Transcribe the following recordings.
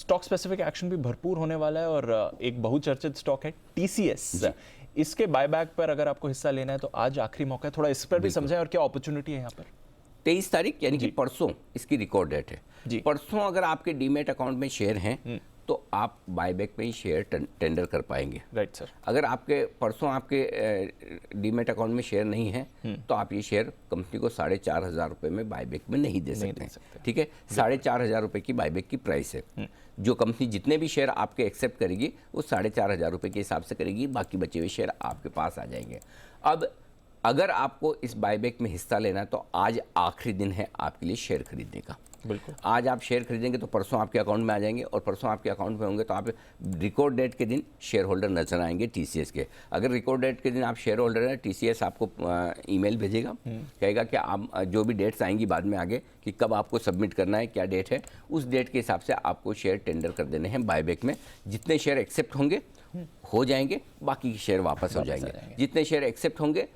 Stock specific action भी भरपूर होने वाला है और एक बहुचर्चित स्टॉक है टीसीएस। इसके बायबैक पर अगर आपको हिस्सा लेना है तो आज आखिरी मौका है, थोड़ा इस पर भी समझाएं और क्या अपॉर्चुनिटी है यहाँ पर। 23 तारीख यानी कि परसों इसकी रिकॉर्ड डेट है जी। परसों अगर आपके डीमेट अकाउंट में शेयर हैं तो आप बायबैक में ही शेयर टेंडर कर पाएंगे। Right sir. अगर आपके परसों आपके डीमेट अकाउंट में शेयर नहीं है तो आप ये शेयर कंपनी को 4,500 रुपये में बायबैक में नहीं दे सकते। ठीक है, 4,500 रुपये की बायबैक की प्राइस है। जो कंपनी जितने भी शेयर आपके एक्सेप्ट करेगी वो 4,500 रुपये के हिसाब से करेगी, बाकी बचे हुए शेयर आपके पास आ जाएंगे। अब अगर आपको इस बायबैक में हिस्सा लेना है तो आज आखिरी दिन है आपके लिए शेयर खरीदने का। बिल्कुल, आज आप शेयर खरीदेंगे तो परसों आपके अकाउंट में आ जाएंगे और परसों आपके अकाउंट में होंगे तो आप रिकॉर्ड डेट के दिन शेयर होल्डर नजर आएंगे टीसीएस के। अगर रिकॉर्ड डेट के दिन आप शेयर होल्डर हैं, टीसीएस आपको ईमेल भेजेगा, कहेगा कि आप जो भी डेट्स आएंगी बाद में आगे कि कब आपको सबमिट करना है, क्या डेट है, उस डेट के हिसाब से आपको शेयर टेंडर कर देने हैं बायबैक में। जितने शेयर एक्सेप्ट होंगे हो जाएंगे, बाकी के शेयर वापस हो जाएंगे। जितने शेयर एक्सेप्ट होंगे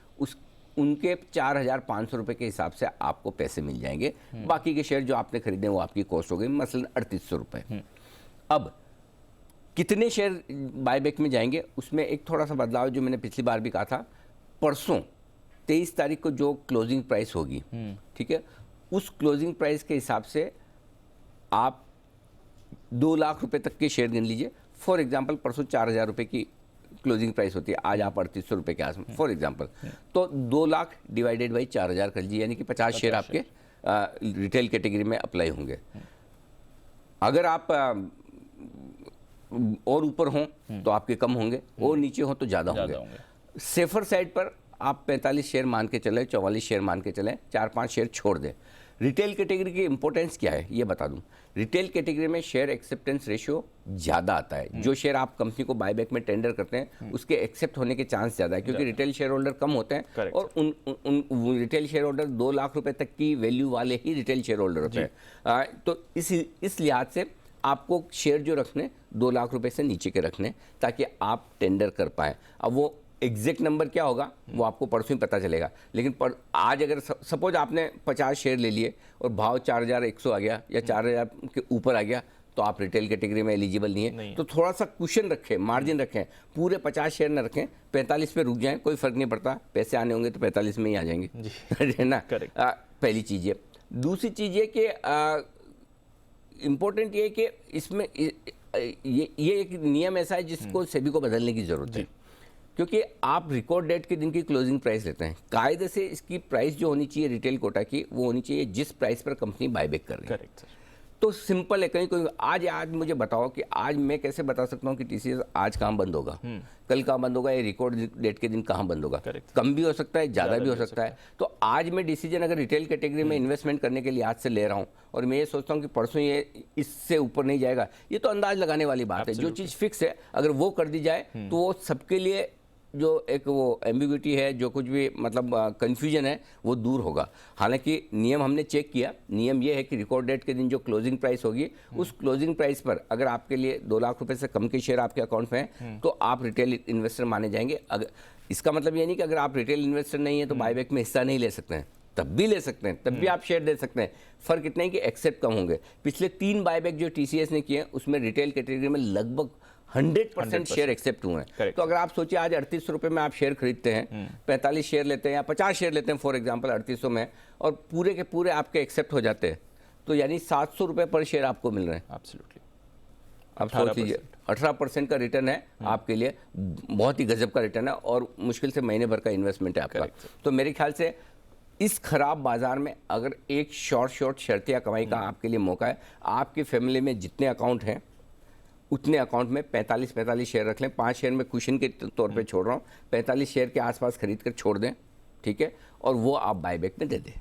उनके 4,500 रुपये के हिसाब से आपको पैसे मिल जाएंगे। बाकी के शेयर जो आपने खरीदे वो आपकी कॉस्ट हो गई मसलन 3,800 रुपये। अब कितने शेयर बायबैक में जाएंगे उसमें एक थोड़ा सा बदलाव जो मैंने पिछली बार भी कहा था। परसों 23 तारीख को जो क्लोजिंग प्राइस होगी, ठीक है, उस क्लोजिंग प्राइस के हिसाब से आप 2 लाख रुपए तक के शेयर गिन लीजिए। फॉर एग्जाम्पल परसों 4,000 रुपये की क्लोजिंग प्राइस होती है, आज आप 3,800 रुपये के आसपास फॉर एग्जांपल, तो 2 लाख डिवाइडेड बाई 4,000 कर लीजिए, यानी कि 50 शेयर आपके रिटेल कैटेगरी में अप्लाई होंगे। अगर आप और ऊपर हों तो आपके कम होंगे, और नीचे हों तो ज़्यादा होंगे। सेफर साइड पर आप 45 शेयर मान के चलें, 44 शेयर मान के चलें, 4-5 शेयर छोड़ दें। रिटेल कैटेगरी की इंपॉर्टेंस क्या है ये बता दूं। रिटेल कैटेगरी में शेयर एक्सेप्टेंस रेशियो ज़्यादा आता है। जो शेयर आप कंपनी को बायबैक में टेंडर करते हैं उसके एक्सेप्ट होने के चांस ज़्यादा है, क्योंकि रिटेल शेयर होल्डर कम होते हैं और उन रिटेल शेयर होल्डर 2 लाख रुपए तक की वैल्यू वाले ही रिटेल शेयर होल्डर होते हैं। तो इस लिहाज से आपको शेयर जो रखने 2 लाख रुपए से नीचे के रखने, ताकि आप टेंडर कर पाएँ। अब वो एग्जैक्ट नंबर क्या होगा वो आपको परसों ही पता चलेगा, लेकिन आज अगर सपोज आपने 50 शेयर ले लिए और भाव 4,100 आ गया या 4,000 के ऊपर आ गया तो आप रिटेल कैटेगरी में एलिजिबल नहीं है। तो थोड़ा सा कुशन रखें, मार्जिन रखें, पूरे 50 शेयर न रखें, 45 पे रुक जाएं, कोई फर्क नहीं पड़ता, पैसे आने होंगे तो 45 में ही आ जाएंगे, है ना। पहली चीज़ है। दूसरी चीज़ ये कि इम्पोर्टेंट ये है कि इसमें ये एक नियम ऐसा है जिसको सेबी को बदलने की ज़रूरत है, क्योंकि आप रिकॉर्ड डेट के दिन की क्लोजिंग प्राइस लेते हैं। कायदे से इसकी प्राइस जो होनी चाहिए रिटेल कोटा की वो होनी चाहिए जिस प्राइस पर कंपनी बायबैक कर रही है। Correct sir. तो सिंपल है, कहीं आज मुझे बताओ कि आज मैं कैसे बता सकता हूँ कि टीसीएस आज कहाँ बंद होगा, कल कहाँ बंद होगा, या रिकॉर्ड डेट के दिन कहाँ बंद होगा। कम भी हो सकता है, ज़्यादा भी हो सकता है। तो आज मैं डिसीजन अगर रिटेल कैटेगरी में इन्वेस्टमेंट करने के लिए आज से ले रहा हूँ और मैं ये सोचता हूँ कि परसों ये इससे ऊपर नहीं जाएगा, ये तो अंदाज लगाने वाली बात है। जो चीज़ फिक्स है अगर वो कर दी जाए तो वो सबके लिए जो एक वो एम्बिग्विटी है, जो कुछ भी मतलब कन्फ्यूजन है वो दूर होगा। हालांकि नियम हमने चेक किया, नियम ये है कि रिकॉर्ड डेट के दिन जो क्लोजिंग प्राइस होगी उस क्लोजिंग प्राइस पर अगर आपके लिए 2 लाख रुपए से कम के शेयर आपके अकाउंट में हैं तो आप रिटेल इन्वेस्टर माने जाएंगे। अगर इसका मतलब ये नहीं कि अगर आप रिटेल इन्वेस्टर नहीं है तो बायबैक में हिस्सा नहीं ले सकते हैं, तब भी ले सकते हैं, तब भी आप शेयर दे सकते हैं। फर्क इतना है कि एक्सेप्ट कम होंगे। पिछले 3 बायबैक जो टीसीएस ने किए उसमें रिटेल कैटेगरी में लगभग 100% शेयर एक्सेप्ट हुए हैं। तो अगर आप सोचिए आज 3,800 रुपये में आप शेयर खरीदते हैं, 45 शेयर लेते हैं या 50 शेयर लेते हैं फॉर एग्जांपल 3,800 में, और पूरे के पूरे आपके एक्सेप्ट हो जाते हैं, तो यानी 700 रुपये पर शेयर आपको मिल रहे हैं। एब्सोल्युटली। आप सोच लीजिए 18% का रिटर्न है आपके लिए, बहुत ही गजब का रिटर्न है और मुश्किल से महीने भर का इन्वेस्टमेंट है आपका। तो मेरे ख्याल से इस खराब बाजार में अगर एक शॉर्ट शर्तिया कमाई का आपके लिए मौका है। आपकी फैमिली में जितने अकाउंट हैं उतने अकाउंट में 45 शेयर रख लें। 5 शेयर में कुशन के तौर पे छोड़ रहा हूँ, 45 शेयर के आसपास खरीद कर छोड़ दें, ठीक है, और वो आप बायबैक में दे दें।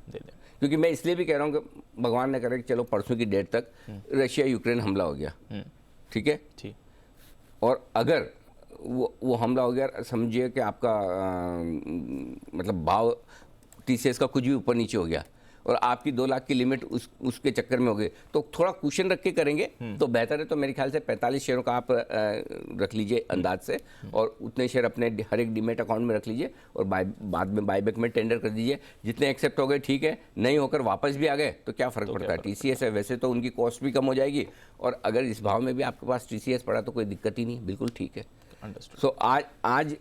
क्योंकि मैं इसलिए भी कह रहा हूँ कि भगवान ने करे कि चलो परसों की डेट तक रशिया यूक्रेन हमला हो गया, ठीक है, और अगर वो हमला हो गया, समझिए कि आपका मतलब भाव टीसीएस का कुछ भी ऊपर नीचे हो गया और आपकी 2 लाख की लिमिट उसके चक्कर में हो गई, तो थोड़ा कुशन रख के करेंगे तो बेहतर है। तो मेरे ख्याल से 45 शेयरों का आप रख लीजिए अंदाज से, और उतने शेयर अपने हर एक डीमेट अकाउंट में रख लीजिए, और बाद में बायबैक में टेंडर कर दीजिए। जितने एक्सेप्ट हो गए ठीक है, नहीं होकर वापस भी आ गए तो क्या फ़र्क पड़ता है, TCS है, वैसे तो उनकी कॉस्ट भी कम हो जाएगी, और अगर इस भाव में भी आपके पास TCS पड़ा तो कोई दिक्कत ही नहीं, बिल्कुल ठीक है। सो आज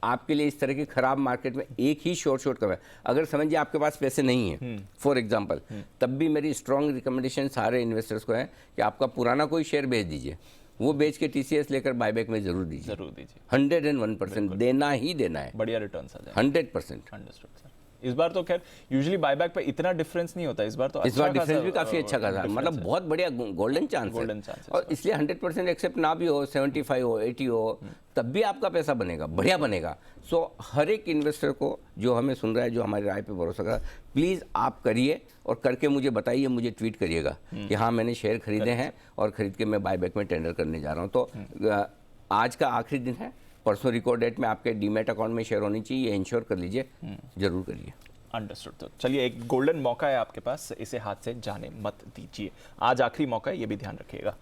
आपके लिए इस तरह की खराब मार्केट में एक ही शॉर्ट कवर है। अगर समझिए आपके पास पैसे नहीं है फॉर एग्जांपल, तब भी मेरी स्ट्रॉन्ग रिकमेंडेशन सारे इन्वेस्टर्स को है कि आपका पुराना कोई शेयर बेच दीजिए, वो बेच के TCS लेकर बायबैक में जरूर दीजिए। 101% देना ही देना है, बढ़िया रिटर्न आ जाए 100%। Understood sir. इस बार तो खैर यूजुअली बायबैक पे इतना डिफरेंस नहीं होता, इस बार तो इस बार डिफरेंस भी काफी अच्छा खासा है, मतलब बहुत बढ़िया गोल्डन चांस है। और इसलिए 100% एक्सेप्ट ना भी हो, 75 हो, 80 हो, तब भी आपका पैसा बनेगा, बढ़िया बनेगा। सो हर एक इन्वेस्टर को जो हमें सुन रहा है, जो हमारी राय पे भरोसा कर, प्लीज़ आप करिए, और करके मुझे बताइए, मुझे ट्वीट करिएगा कि हाँ मैंने शेयर खरीदे हैं और खरीद के मैं बायबैक में टेंडर करने जा रहा हूँ। तो आज का आखिरी दिन है, परसों रिकॉर्ड डेट में आपके डीमेट अकाउंट में शेयर होनी चाहिए, ये इंश्योर कर लीजिए, जरूर करिए। अंडरस्टूड। तो चलिए, एक गोल्डन मौका है आपके पास, इसे हाथ से जाने मत दीजिए। आज आखिरी मौका है, ये भी ध्यान रखिएगा।